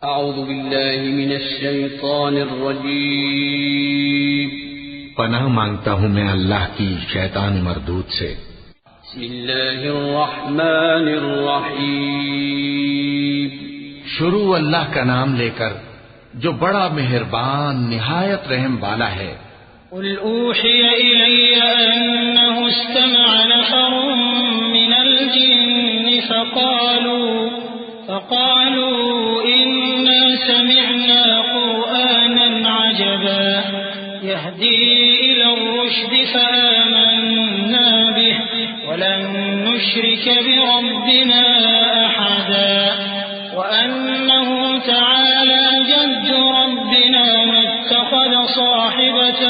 اعوذ باللہ من الشیطان الرجیم پناہ مانگتا ہوں میں اللہ کی شیطان مردود سے۔ بسم اللہ الرحمن الرحیم شروع اللہ کا نام لے کر جو بڑا مہربان نہایت رحم والا ہے۔ قل اوحی الی انہ استمع نفر من الجن فقالوا إنا سمعنا قرآنا عجبا يهدي إلى الرشد فآمنا به ولن نشرك بربنا أحدا وأنه تعالى جد ربنا ما اتخذ صاحبة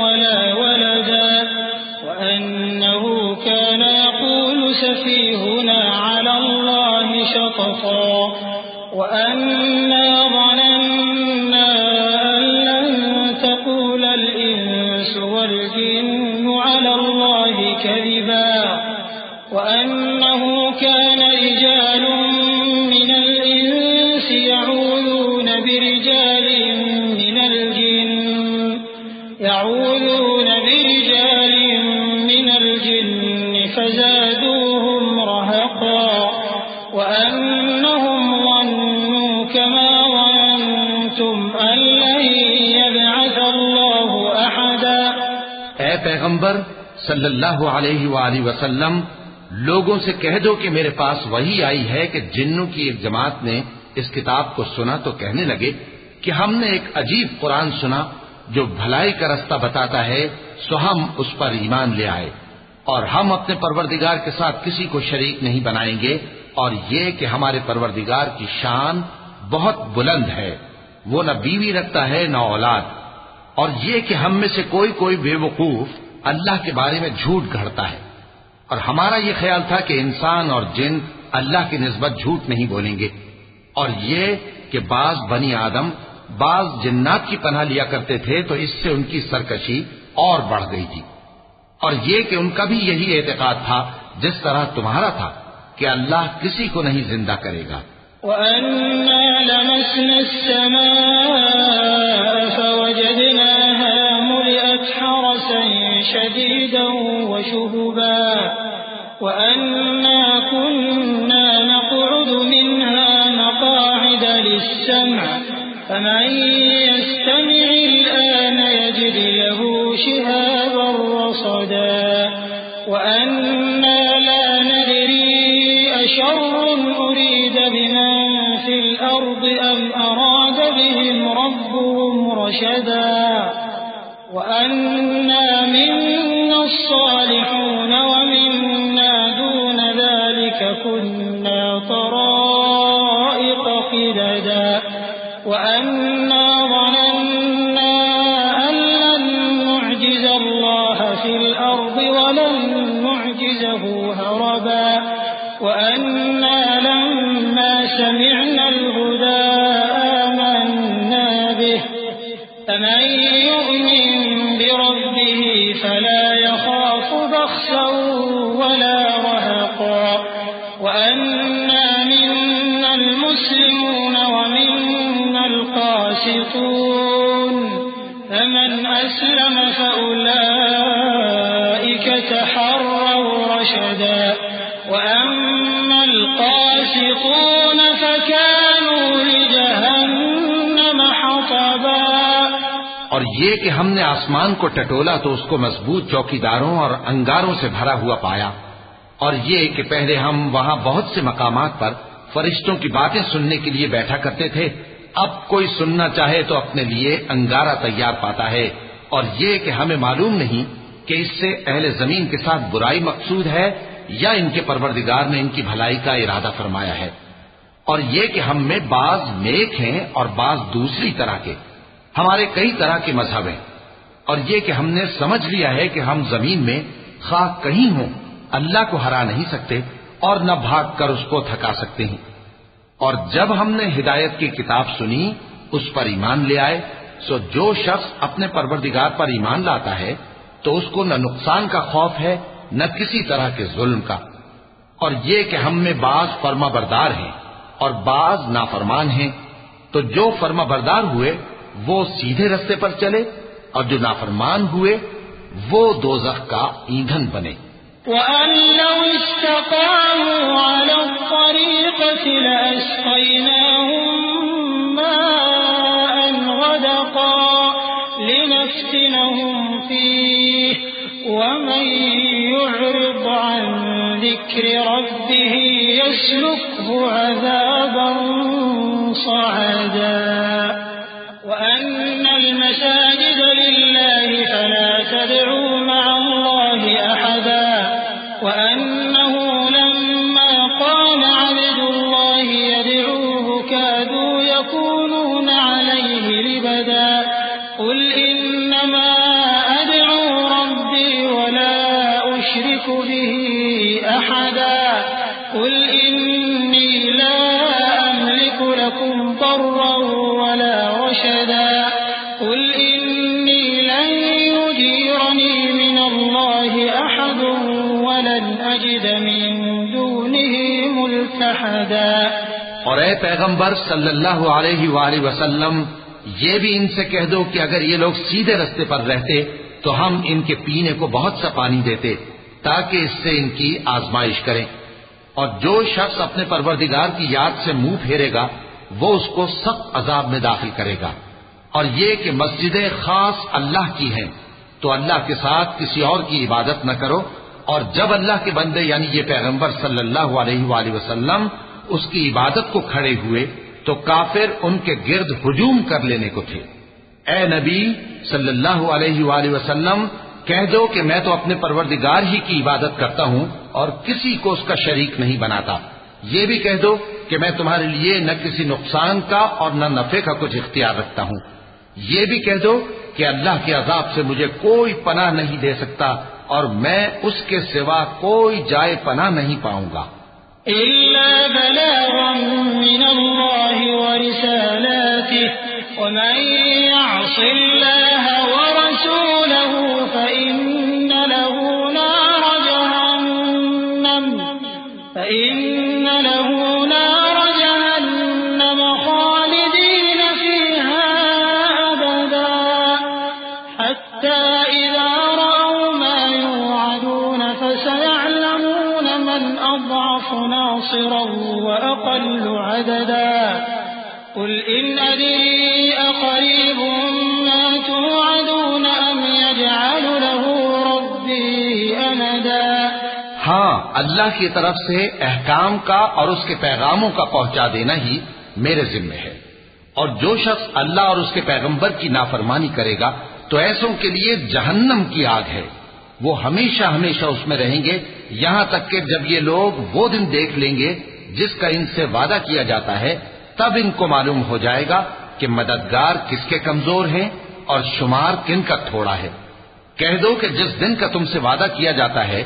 ولا ولدا وأنه كان يقول سفيهنا على الله شططا وأنا ظننا أن لن تقول الإنس والجن على الله كذبا وأنه كان رجال من الإنس يعوذون برجال من الجن فزادوهم رهقا وأنهم ظنوا كما ظننتم أن لن يبعث الله أحدا۔ اے پیغمبر صلی اللہ علیہ وآلہ وسلم، لوگوں سے کہہ دو کہ میرے پاس وحی آئی ہے کہ جنوں کی ایک جماعت نے اس کتاب کو سنا تو کہنے لگے کہ ہم نے ایک عجیب قرآن سنا جو بھلائی کا رستہ بتاتا ہے، سو ہم اس پر ایمان لے آئے، اور ہم اپنے پروردگار کے ساتھ کسی کو شریک نہیں بنائیں گے، اور یہ کہ ہمارے پروردگار کی شان بہت بلند ہے، وہ نہ بیوی رکھتا ہے نہ اولاد، اور یہ کہ ہم میں سے کوئی بے وقوف اللہ کے بارے میں جھوٹ گھڑتا ہے، اور ہمارا یہ خیال تھا کہ انسان اور جن اللہ کی نسبت جھوٹ نہیں بولیں گے، اور یہ کہ بعض بنی آدم بعض جنات کی پناہ لیا کرتے تھے تو اس سے ان کی سرکشی اور بڑھ گئی تھی، اور یہ کہ ان کا بھی یہی اعتقاد تھا جس طرح تمہارا تھا کہ اللہ کسی کو نہیں زندہ کرے گا۔ وَأَنَّا لَمَسْنَا السَّمَاءَ فَوَجَدْنَاهَا مُلِئَتْ حَرَسًا شَدِيدًا وَشُهُبًا وَأَنَّا كُنَّا نَقْعُدُ مِنْهَا مَقَاعِدَ لِلسَّمْعِ فَمَن يَسْتَمِعِ الْآنَ يَجِدْ لَهُ شِهَابًا رَّصَدًا وَأَنَّا لَا نَدْرِي أَشَرٌّ أُرِيدَ بِمَن فِي الْأَرْضِ أَمْ أَرَادَ بِهِمْ رَبُّهُمْ رَشَدًا وَأَنَّا مِنَّا الصَّالِحُونَ وَمِنَّا دُونَ ذَلِكَ كُنَّا طَرَائِقَ قِدَدًا وَأَنَّا ظَنَنَّا أَن لَّن نُّعْجِزَ اللَّهَ فِي الْأَرْضِ وَلَن نُّعْجِزَهُ هَرَبًا وَأَنَّا لَمَّا سَمِعْنَا الْهُدَىٰ آمَنَّا بِهِ فَمَن يُؤْمِن بِرَبِّهِ فَلَا يَخَافُ بَخْسًا وَلَا رَهَقًا وَأَنَّا مِنَّا الْمُسْلِمُونَ وَمِنَّا الْقَاسِطُونَ فَمَنْ أَسْلَمَ فَأُولَٰئِكَ تَحَرَّوْا رَشَدًا وَأَمَّا الْقَاسِطُونَ فَكَانُوا لِجَهَنَّمَ حَطَبًا۔ اور یہ کہ ہم نے آسمان کو ٹٹولا تو اس کو مضبوط چوکیداروں اور انگاروں سے بھرا ہوا پایا، اور یہ کہ پہلے ہم وہاں بہت سے مقامات پر فرشتوں کی باتیں سننے کے لیے بیٹھا کرتے تھے، اب کوئی سننا چاہے تو اپنے لیے انگارہ تیار پاتا ہے، اور یہ کہ ہمیں معلوم نہیں کہ اس سے اہل زمین کے ساتھ برائی مقصود ہے یا ان کے پروردگار نے ان کی بھلائی کا ارادہ فرمایا ہے، اور یہ کہ ہم میں بعض نیک ہیں اور بعض دوسری طرح کے، ہمارے کئی طرح کے مذہب ہیں، اور یہ کہ ہم نے سمجھ لیا ہے کہ ہم زمین میں خواہ کہیں ہوں اللہ کو ہرا نہیں سکتے اور نہ بھاگ کر اس کو تھکا سکتے ہیں، اور جب ہم نے ہدایت کی کتاب سنی اس پر ایمان لے آئے، سو جو شخص اپنے پروردگار پر ایمان لاتا ہے تو اس کو نہ نقصان کا خوف ہے نہ کسی طرح کے ظلم کا، اور یہ کہ ہم میں بعض فرما بردار ہیں اور بعض نافرمان ہیں، تو جو فرما بردار ہوئے وہ سیدھے رستے پر چلے اور جو نافرمان ہوئے وہ دوزخ کا ایندھن بنے۔ وَأَن لَّوْ اسْتَقَامُوا عَلَى الطَّرِيقَةِ لَأَسْقَيْنَاهُم مَّاءً غَدَقًا لِّنَفْتِنَهُمْ فِيهِ وَمَن يُعْرِضْ عَن ذِكْرِ رَبِّهِ يَسْلُكْهُ عَذَابًا صَعَدًا وَأَنَّ الْمَسَاجِدَ لِلَّهِ فَلَا تَدْعُوا مَعَ اللَّهِ أَحَدًا وَأَنَّهُ لَمَّا قَامَ عَبْدُ اللَّهِ يَدْعُوهُ كَادُوا يَكُونُونَ عَلَيْهِ لِبَدًا قُلْ إِنَّمَا أَدْعُو رَبِّي وَلَا أُشْرِكُ بِهِ أَحَدًا قُلْ إِنِّي لَا أَمْلِكُ لَكُمْ ضَرًّا وَلَا رَشَدًا قُلْ إِنِّي لَن يُجِيرَنِي مِنَ اللَّهِ أَحَدٌ وَلَنْ أَجِدَ مِن دُونِهِ مُلْتَحَدًا۔ اور اے پیغمبر صلی اللہ علیہ وآلہ وسلم یہ بھی ان سے کہہ دو کہ اگر یہ لوگ سیدھے رستے پر رہتے تو ہم ان کے پینے کو بہت سا پانی دیتے تاکہ اس سے ان کی آزمائش کریں، اور جو شخص اپنے پروردگار کی یاد سے منہ پھیرے گا وہ اس کو سخت عذاب میں داخل کرے گا۔ اور یہ کہ مسجدیں خاص اللہ کی ہیں تو اللہ کے ساتھ کسی اور کی عبادت نہ کرو، اور جب اللہ کے بندے یعنی یہ پیغمبر صلی اللہ علیہ وآلہ وسلم اس کی عبادت کو کھڑے ہوئے تو کافر ان کے گرد ہجوم کر لینے کو تھے۔ اے نبی صلی اللہ علیہ وآلہ وسلم کہہ دو کہ میں تو اپنے پروردگار ہی کی عبادت کرتا ہوں اور کسی کو اس کا شریک نہیں بناتا۔ یہ بھی کہہ دو کہ میں تمہارے لیے نہ کسی نقصان کا اور نہ نفع کا کچھ اختیار رکھتا ہوں۔ یہ بھی کہہ دو کہ اللہ کے عذاب سے مجھے کوئی پناہ نہیں دے سکتا اور میں اس کے سوا کوئی جائے پناہ نہیں پاؤں گا۔ إِلَّا بَلَاغًا مِّنَ اللَّهِ وَرِسَالَاتِهِ وَمَن يَعْصِ اللَّهَ وَرَسُولَهُ فَإِنَّ له نَارَ جَهَنَّمَ خَالِدِينَ فِيهَا أَبَدًا حَتَّى إِذَا رَأَوْا مَا يُوعَدُونَ فَسَيَعْلَمُونَ مَنْ أَضْعَفُ نَاصِرًا وَأَقَلُّ عَدَدًا قُلْ إِنْ أَدْرِي أَقَرِيبٌ مَا تُوعَدُونَ أَمْ يَجْعَلُ لَهُ رَبِّي أَمَدًا۔ ہاں، اللہ کی طرف سے احکام کا اور اس کے پیغاموں کا پہنچا دینا ہی میرے ذمہ ہے، اور جو شخص اللہ اور اس کے پیغمبر کی نافرمانی کرے گا تو ایسوں کے لیے جہنم کی آگ ہے، وہ ہمیشہ ہمیشہ اس میں رہیں گے یہاں تک کہ جب یہ لوگ وہ دن دیکھ لیں گے جس کا ان سے وعدہ کیا جاتا ہے، تب ان کو معلوم ہو جائے گا کہ مددگار کس کے کمزور ہیں اور شمار کن کا تھوڑا ہے۔ کہہ دو کہ جس دن کا تم سے وعدہ کیا جاتا ہے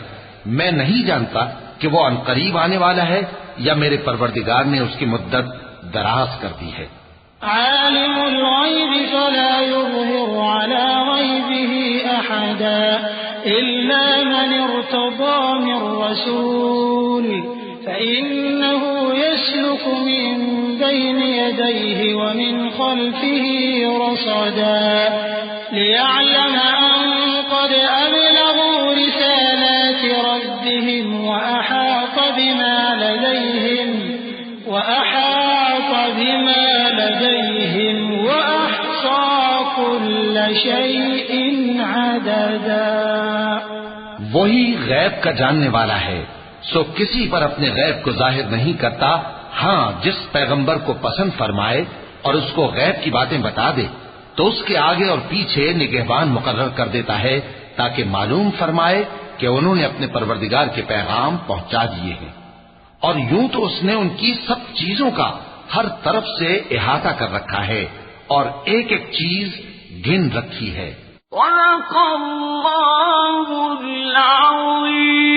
میں نہیں جانتا کہ وہ عنقریب آنے والا ہے یا میرے پروردگار نے اس کی مدت دراز کر دی ہے۔ عالم الغیب فلا یظہر علی غیبہ احدا الا من ارتضى من رسول فإنه يسلك من بين يديه ومن خلفه رصدا ليعلم أن قد أبلغوا رسالات ربهم وأحاط بما لديهم وأحصى كل شيء عددا۔ وہی غیب کا جاننے والا ہے، سو کسی پر اپنے غیب کو ظاہر نہیں کرتا، ہاں جس پیغمبر کو پسند فرمائے اور اس کو غیب کی باتیں بتا دے تو اس کے آگے اور پیچھے نگہبان مقرر کر دیتا ہے تاکہ معلوم فرمائے کہ انہوں نے اپنے پروردگار کے پیغام پہنچا دیے ہیں، اور یوں تو اس نے ان کی سب چیزوں کا ہر طرف سے احاطہ کر رکھا ہے اور ایک ایک چیز گن رکھی ہے۔ وَلَقَ اللَّهُ الْعَظِيمُ۔